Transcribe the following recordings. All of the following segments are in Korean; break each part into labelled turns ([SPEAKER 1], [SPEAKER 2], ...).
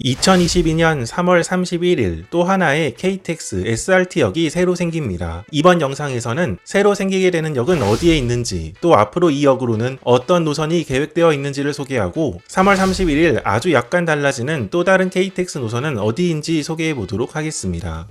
[SPEAKER 1] 2022년 3월 31일 또 하나의 KTX SRT역이 새로 생깁니다. 이번 영상에서는 새로 생기게 되는 역은 어디에 있는지, 또 앞으로 이 역으로는 어떤 노선이 계획되어 있는지를 소개하고 3월 31일 아주 약간 달라지는 또 다른 KTX 노선은 어디인지 소개해 보도록 하겠습니다.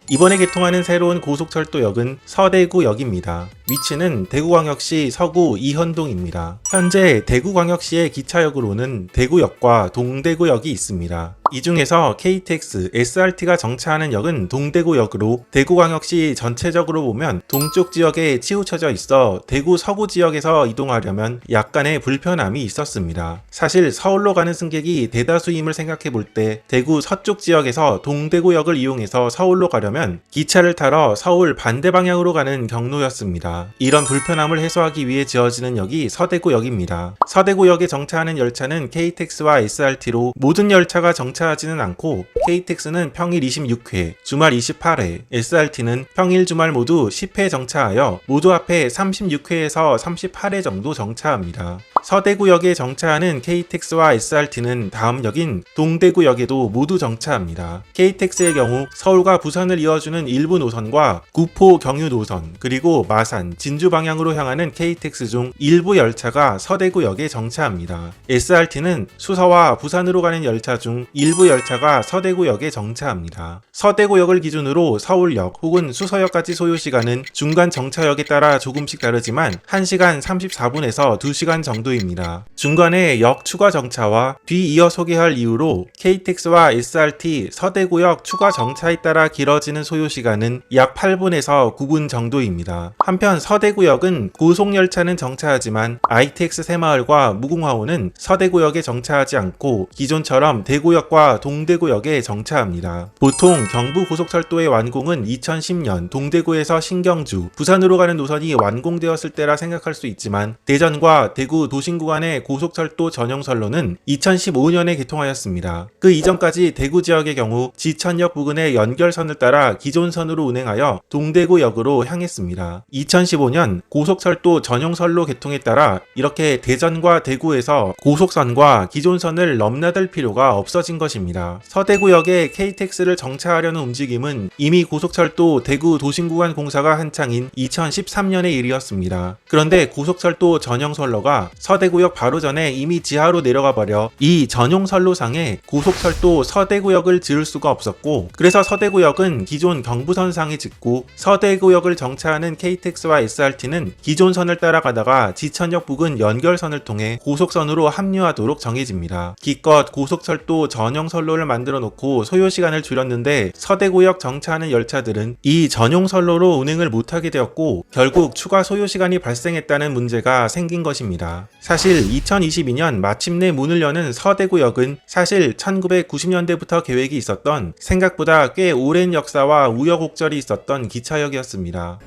[SPEAKER 1] 이번에 개통하는 새로운 고속철도역은 서대구역입니다. 위치는 대구광역시 서구 이현동입니다. 현재 대구광역시의 기차역으로는 대구역과 동대구역이 있습니다. 이 중에서 KTX, SRT가 정차하는 역은 동대구역으로 대구광역시 전체적으로 보면 동쪽 지역에 치우쳐져 있어 대구 서구 지역에서 이동하려면 약간의 불편함이 있었습니다. 사실 서울로 가는 승객이 대다수임을 생각해 볼 때 대구 서쪽 지역에서 동대구역을 이용해서 서울로 가려면 기차를 타러 서울 반대 방향으로 가는 경로였습니다. 이런 불편함을 해소하기 위해 지어지는 역이 서대구역입니다. 서대구역에 정차하는 열차는 KTX와 SRT로 모든 열차가 정차하지는 않고 KTX는 평일 26회, 주말 28회, SRT는 평일 주말 모두 10회 정차하여 모두 합해 36회에서 38회 정도 정차합니다. 서대구역에 정차하는 KTX와 SRT는 다음 역인 동대구역에도 모두 정차합니다. KTX의 경우 서울과 부산을 이어주는 일부 노선과 구포 경유 노선, 그리고 마산, 진주 방향으로 향하는 KTX 중 일부 열차가 서대구역에 정차합니다. SRT는 수서와 부산으로 가는 열차 중 일부 열차가 서대구역에 정차합니다. 서대구역을 기준으로 서울역 혹은 수서역까지 소요시간은 중간 정차역에 따라 조금씩 다르지만 1시간 34분에서 2시간 정도입니다. 중간에 역 추가 정차와 뒤이어 소개할 이유로 KTX와 SRT 서대구역 추가 정차에 따라 길어지는 소요시간은 약 8분에서 9분 정도입니다. 한편 서대구역은 고속열차는 정차하지만 ITX 새마을과 무궁화호는 서대구역에 정차하지 않고 기존처럼 대구역과 동대구역에 정차합니다. 보통 경부고속철도의 완공은 2010년 동대구에서 신경주, 부산으로 가는 노선이 완공되었을 때라 생각할 수 있지만 대전과 대구 도심 구간의 고속철도 전용선로는 2015년에 개통하였습니다. 그 이전까지 대구 지역의 경우 지천역 부근의 연결선을 따라 기존 선으로 운행하여 동대구역으로 향했습니다. 2015년 고속철도 전용선로 개통에 따라 이렇게 대전과 대구에서 고속선과 기존선을 넘나들 필요가 없어진 것입니다. 서대구역에 KTX를 정차하려는 움직임은 이미 고속철도 대구 도심구간 공사가 한창인 2013년의 일이었습니다. 그런데 고속철도 전용선로가 서대구역 바로 전에 이미 지하로 내려가 버려 이 전용선로상에 고속철도 서대구역을 지을 수가 없었고, 그래서 서대구역은 기존 경부선상에 짓고 서대구역을 정차하는 KTX와 SRT는 기존 선을 따라가다가 지천역 부근 연결선을 통해 고속선으로 합류하도록 정해집니다. 기껏 고속철도 전용선로를 만들어 놓고 소요시간을 줄였는데 서대구역 정차하는 열차들은 이 전용선로로 운행을 못하게 되었고 결국 추가 소요시간이 발생했다는 문제가 생긴 것입니다. 사실 2022년 마침내 문을 여는 서대구역은 사실 1990년대부터 계획이 있었던 생각보다 꽤 오랜 역사와 우여곡절이 있었던 기차역이었습니다.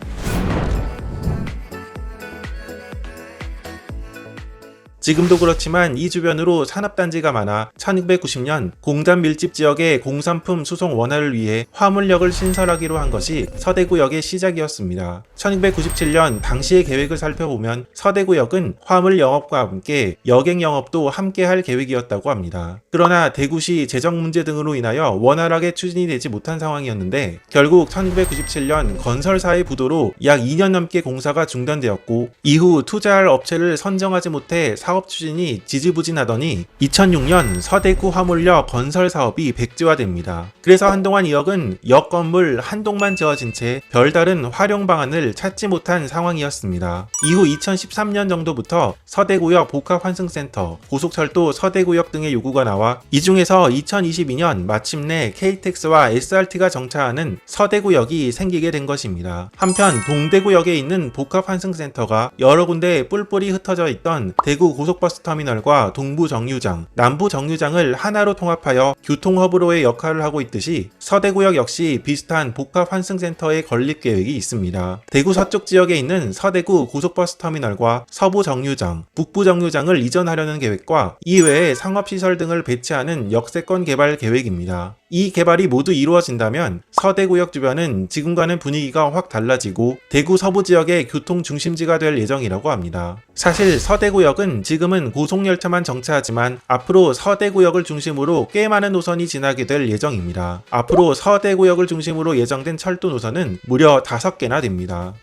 [SPEAKER 1] 지금도 그렇지만 이 주변으로 산업단지가 많아 1990년 공단 밀집 지역의 공산품 수송 원활을 위해 화물역을 신설하기로 한 것이 서대구역의 시작이었습니다. 1997년 당시의 계획을 살펴보면 서대구역은 화물 영업과 함께 여객 영업도 함께 할 계획이었다고 합니다. 그러나 대구시 재정 문제 등으로 인하여 원활하게 추진이 되지 못한 상황이었는데 결국 1997년 건설사의 부도로 약 2년 넘게 공사가 중단되었고 이후 투자할 업체를 선정하지 못해 사업 추진이 지지부진하더니 2006년 서대구 화물역 건설 사업이 백지화됩니다. 그래서 한동안 이 역은 역 건물 한 동만 지어진 채 별다른 활용 방안을 찾지 못한 상황이었습니다. 이후 2013년 정도부터 서대구역 복합환승센터, 고속철도 서대구역 등의 요구가 나와 이 중에서 2022년 마침내 KTX와 SRT가 정차하는 서대구역이 생기게 된 것입니다. 한편 동대구역에 있는 복합환승센터가 여러 군데 뿔뿔이 흩어져 있던 대구 고속버스터미널과 동부정류장, 남부정류장을 하나로 통합하여 교통허브로의 역할을 하고 있듯이 서대구역 역시 비슷한 복합환승센터의 건립계획이 있습니다. 대구 서쪽 지역에 있는 서대구 고속버스터미널과 서부정류장, 북부정류장을 이전하려는 계획과 이외에 상업시설 등을 배치하는 역세권 개발 계획입니다. 이 개발이 모두 이루어진다면 서대구역 주변은 지금과는 분위기가 확 달라지고 대구 서부 지역의 교통 중심지가 될 예정이라고 합니다. 사실 서대구역은 지금은 고속열차만 정차하지만 앞으로 서대구역을 중심으로 꽤 많은 노선이 지나게 될 예정입니다. 앞으로 서대구역을 중심으로 예정된 철도 노선은 무려 5개나 됩니다.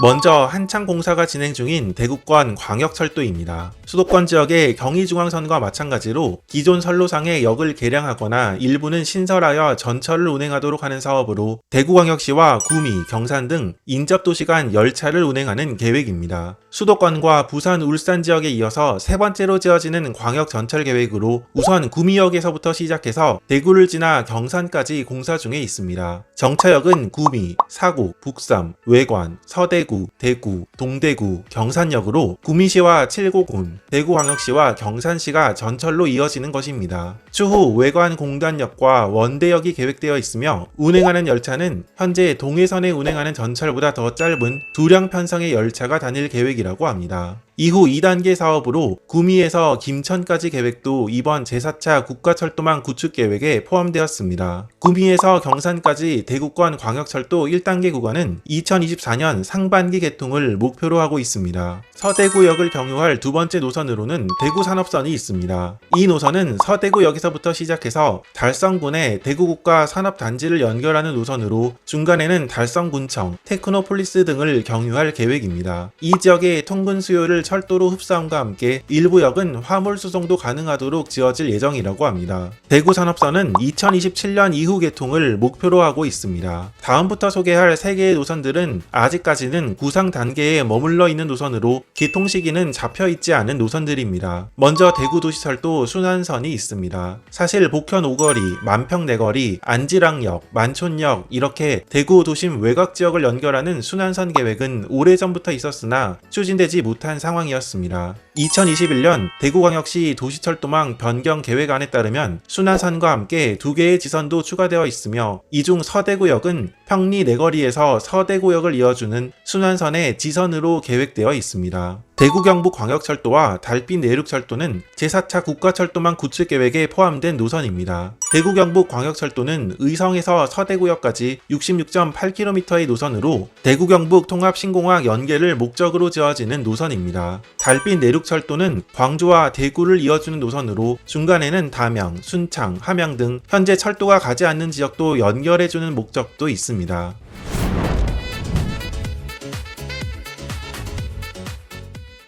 [SPEAKER 1] 먼저 한창 공사가 진행 중인 대구권 광역철도입니다. 수도권 지역의 경의중앙선과 마찬가지로 기존 선로상의 역을 개량하거나 일부는 신설하여 전철을 운행하도록 하는 사업으로 대구광역시와 구미, 경산 등 인접도시 간 열차를 운행하는 계획입니다. 수도권과 부산, 울산 지역에 이어서 세 번째로 지어지는 광역전철 계획으로 우선 구미역에서부터 시작해서 대구를 지나 경산까지 공사 중에 있습니다. 정차역은 구미, 사곡, 북삼, 외관, 서대구, 대구, 동대구, 경산역으로 구미시와 칠곡군, 대구광역시와 경산시가 전철로 이어지는 것입니다. 추후 외관공단역과 원대역이 계획되어 있으며 운행하는 열차는 현재 동해선에 운행하는 전철보다 더 짧은 두량 편성의 열차가 다닐 계획이라고 합니다. 이후 2단계 사업으로 구미에서 김천까지 계획도 이번 제4차 국가철도망 구축 계획에 포함되었습니다. 구미에서 경산까지 대구권 광역철도 1단계 구간은 2024년 상반기 개통을 목표로 하고 있습니다. 서대구역을 경유할 두 번째 노선으로는 대구산업선이 있습니다. 이 노선은 서대구역에서부터 시작해서 달성군의 대구국가산업단지를 연결하는 노선으로 중간에는 달성군청, 테크노폴리스 등을 경유할 계획입니다. 이 지역의 통근 수요를 철도로 흡수함과 함께 일부 역은 화물 수송도 가능하도록 지어질 예정이라고 합니다. 대구산업선은 2027년 이후 개통을 목표로 하고 있습니다. 다음부터 소개할 3개의 노선들은 아직까지는 구상 단계에 머물러 있는 노선으로 개통 시기는 잡혀있지 않은 노선들입니다. 먼저 대구도시철도 순환선이 있습니다. 사실 복현 5거리, 만평 4거리, 안지랑역, 만촌역 이렇게 대구 도심 외곽 지역을 연결하는 순환선 계획은 오래전부터 있었으나 추진되지 못한 상황이었습니다. 2021년 대구광역시 도시철도망 변경 계획안에 따르면 순환선과 함께 2개의 지선도 추가되어 있으며 이 중 서대구역은 평리 4거리에서 서대구역을 이어주는 순환선의 지선으로 계획되어 있습니다. 대구 경북 광역철도와 달빛 내륙철도는 제4차 국가철도망 구축 계획에 포함된 노선입니다. 대구 경북 광역철도는 의성에서 서대구역까지 66.8km의 노선으로 대구 경북 통합 신공항 연계를 목적으로 지어지는 노선입니다. 달빛 내륙철도는 광주와 대구를 이어주는 노선으로 중간에는 담양, 순창, 함양 등 현재 철도가 가지 않는 지역도 연결해주는 목적도 있습니다.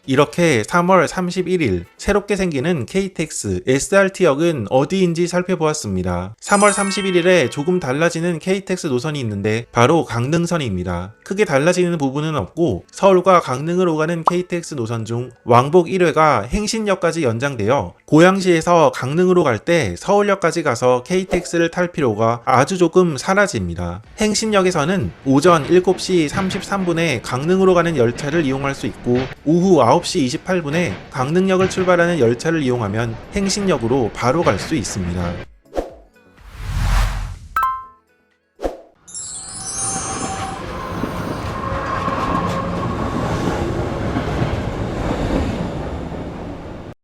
[SPEAKER 1] 이렇게 3월 31일 새롭게 생기는 KTX SRT역은 어디인지 살펴보았습니다. 3월 31일에 조금 달라지는 KTX 노선이 있는데 바로 강릉선입니다. 크게 달라지는 부분은 없고 서울과 강릉을 오가는 KTX 노선 중 왕복 1회가 행신역까지 연장되어 고양시에서 강릉으로 갈 때 서울역까지 가서 KTX를 탈 필요가 아주 조금 사라집니다. 행신역에서는 오전 7시 33분에 강릉으로 가는 열차를 이용할 수 있고 오후 9시 28분에 강릉역을 출발하는 열차를 이용하면 행신역으로 바로 갈 수 있습니다.